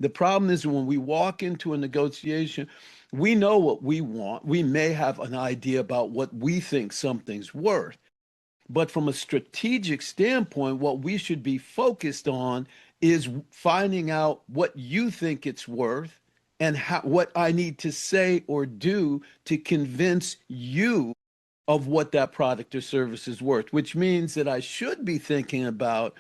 The problem is when we walk into a negotiation, we know what we want. We may have an idea about what we think something's worth. But from a strategic standpoint, what we should be focused on is finding out what you think it's worth and what I need to say or do to convince you of what that product or service is worth, which means that I should be thinking about,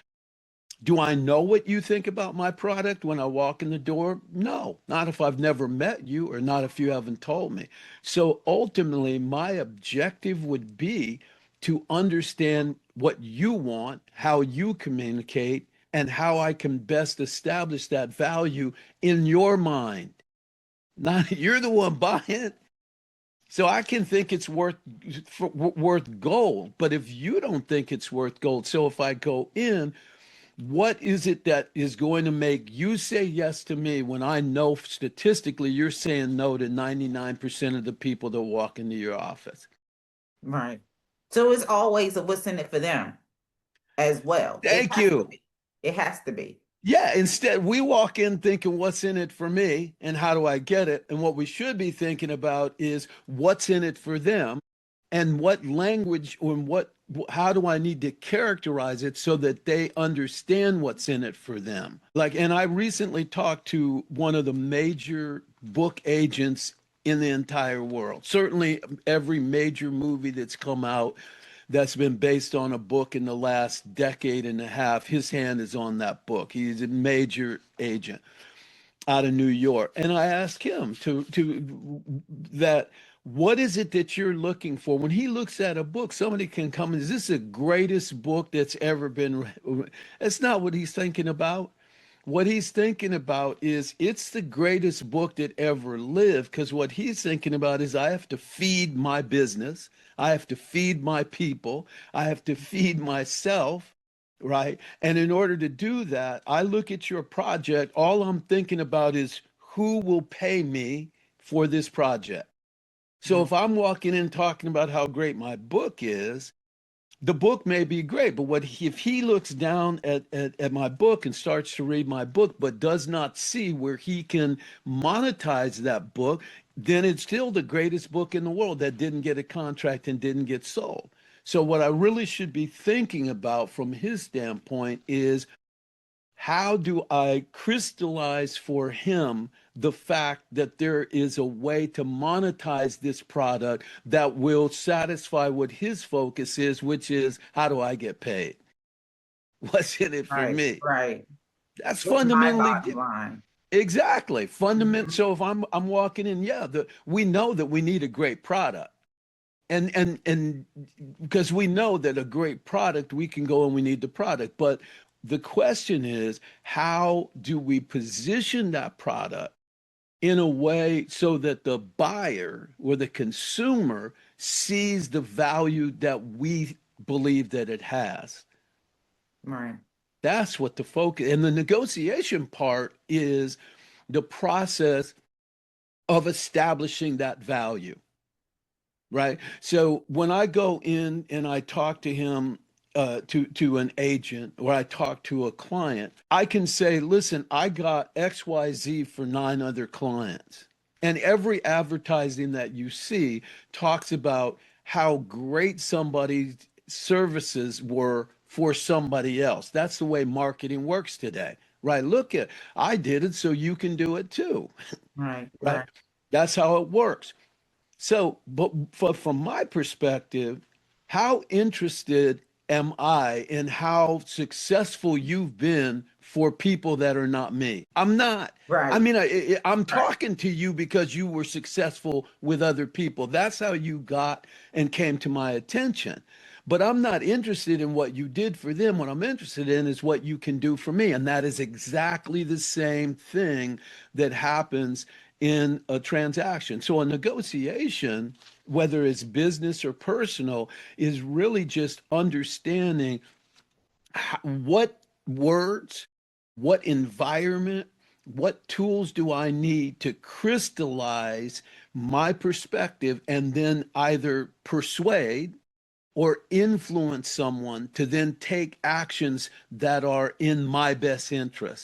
do I know what you think about my product when I walk in the door? No, not if I've never met you or not if you haven't told me. So ultimately, my objective would be to understand what you want, how you communicate, and how I can best establish that value in your mind. Not you're the one buying it. So I can think it's worth gold, but if you don't think it's worth gold, so if I go in, what is it that is going to make you say yes to me when I know statistically you're saying no to 99% of the people that walk into your office? Right. So it's always a what's in it for them as well. Thank you. It has to be. Yeah, instead we walk in thinking what's in it for me and how do I get it? And what we should be thinking about is what's in it for them and what language or how do I need to characterize it so that they understand what's in it for them? Like, and I recently talked to one of the major book agents in the entire world. Certainly every major movie that's come out that's been based on a book in the last decade and a half, his hand is on that book. He's a major agent out of New York. And I asked him that what is it that you're looking for? When he looks at a book, somebody can come and, is this the greatest book that's ever been read? That's not what he's thinking about. What he's thinking about is it's the greatest book that ever lived, because what he's thinking about is I have to feed my business. I have to feed my people. I have to feed myself, right? And in order to do that, I look at your project. All I'm thinking about is who will pay me for this project. So if I'm walking in talking about how great my book is, the book may be great, but if he looks down at my book and starts to read my book, but does not see where he can monetize that book, then it's still the greatest book in the world that didn't get a contract and didn't get sold. So what I really should be thinking about from his standpoint is how do I crystallize for him the fact that there is a way to monetize this product that will satisfy what his focus is, which is how do I get paid? What's in it for me? Right. That's What's my fundamentally bottom line? exactly fundamental. Mhm. So if I'm walking in, yeah, we know that we need a great product. And because we know that a great product, we can go and we need the product. But the question is, how do we position that product in a way so that the buyer or the consumer sees the value that we believe that it has? Right. That's what the focus, and the negotiation part is the process of establishing that value. Right. So when I go in and I talk to him, to an agent, or I talk to a client, I can say, listen, I got XYZ for 9 other clients. And every advertising that you see talks about how great somebody's services were for somebody else. That's the way marketing works today. Right. Look at, I did it, so you can do it too. Right. Right. Right. That's how it works. So, but from my perspective, how interested am I in how successful you've been for people that are not me? I'm not. I Right. mean, I'm Right. talking to you because you were successful with other people. That's how you got and came to my attention. But I'm not interested in what you did for them. What I'm interested in is what you can do for me. And that is exactly the same thing that happens in a transaction. So a negotiation, whether it's business or personal, is really just understanding what words, what environment, what tools do I need to crystallize my perspective and then either persuade or influence someone to then take actions that are in my best interest.